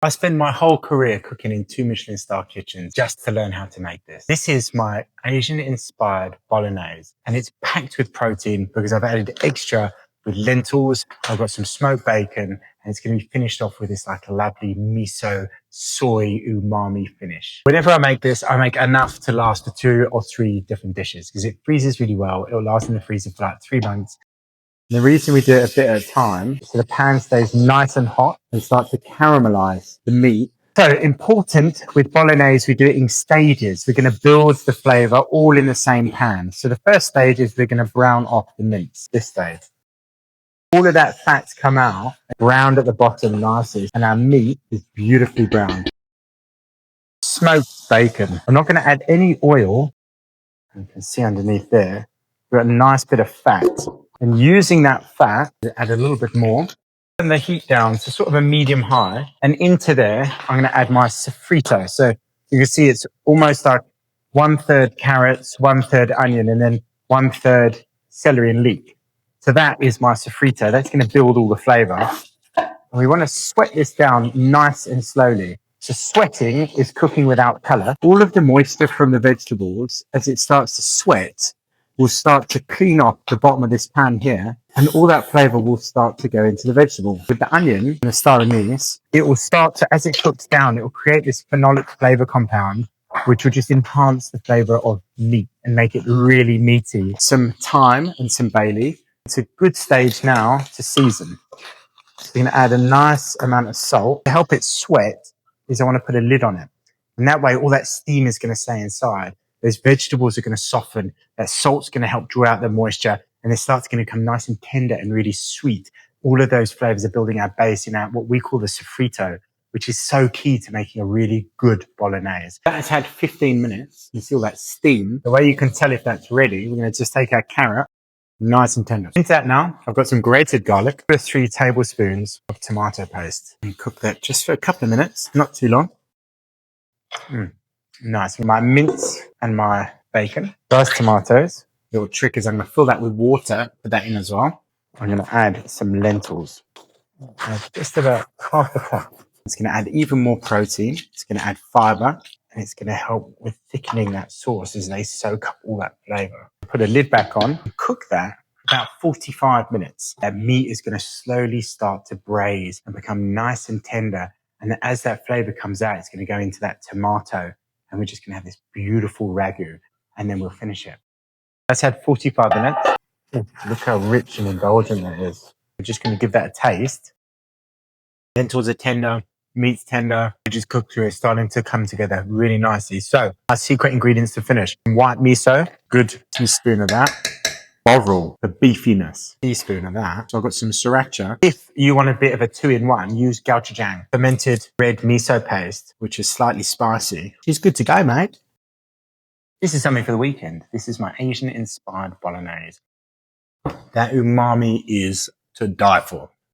I spent my whole career cooking in 2 Michelin star kitchens just to learn how to make this. This is my Asian inspired bolognese, and it's packed with protein because I've added extra with lentils. I've got some smoked bacon, and it's going to be finished off with this like lovely miso soy umami finish. Whenever I make this, I make enough to last for 2 or 3 different dishes because it freezes really well. It'll last in the freezer for like 3 months. The reason we do it a bit at a time is so the pan stays nice and hot and starts to caramelize the meat. So important with bolognese, we do it in stages. We're going to build the flavor all in the same pan. So the first stage is we're going to brown off the mince, this stage. All of that fat's come out, browned at the bottom nicely, and our meat is beautifully browned. Smoked bacon. I'm not going to add any oil. You can see underneath there, we've got a nice bit of fat. And using that fat, add a little bit more. Turn the heat down to sort of a medium high. And into there, I'm going to add my sofrito. So you can see it's almost like 1/3 carrots, 1/3 onion, and then 1/3 celery and leek. So that is my sofrito. That's going to build all the flavor. And we want to sweat this down nice and slowly. So sweating is cooking without color. All of the moisture from the vegetables, as it starts to sweat, will start to clean off the bottom of this pan here, and all that flavor will start to go into the vegetable. With the onion and the star anise, it will start to, as it cooks down, it will create this phenolic flavor compound, which will just enhance the flavor of meat and make it really meaty. Some thyme and some bay leaf. It's a good stage now to season. So you're going to add a nice amount of salt. To help it sweat is I want to put a lid on it. And that way all that steam is going to stay inside. Those vegetables are going to soften. That salt's going to help draw out the moisture, and it starts going to become nice and tender and really sweet. All of those flavors are building our base in our, what we call the sofrito, which is so key to making a really good bolognese. That has had 15 minutes. You see all that steam. The way you can tell if that's ready, we're going to just take our carrot, nice and tender. Into that now, I've got some grated garlic, 3 tablespoons of tomato paste, and cook that just for a couple of minutes, not too long. Nice. My mince and my bacon. Diced tomatoes. Little trick is I'm going to fill that with water, put that in as well. I'm going to add some lentils. Just about half a cup. It's going to add even more protein. It's going to add fiber, and it's going to help with thickening that sauce as they soak up all that flavor. Put a lid back on and cook that for about 45 minutes. That meat is going to slowly start to braise and become nice and tender. And as that flavor comes out, it's going to go into that tomato. And we're just going to have this beautiful ragu, and then we'll finish it. That's had 45 minutes. Look how rich and indulgent that is. We're just going to give that a taste. Lentils are tender, meat's tender. We just cooked through it, starting to come together really nicely. So our secret ingredients to finish. White miso, good teaspoon of that. Bovril, the beefiness, teaspoon of that. So I've got some sriracha. If you want a bit of a 2-in-1, use gochujang, fermented red miso paste, which is slightly spicy. She's good to go, mate. This is something for the weekend. This is my Asian-inspired bolognese. That umami is to die for.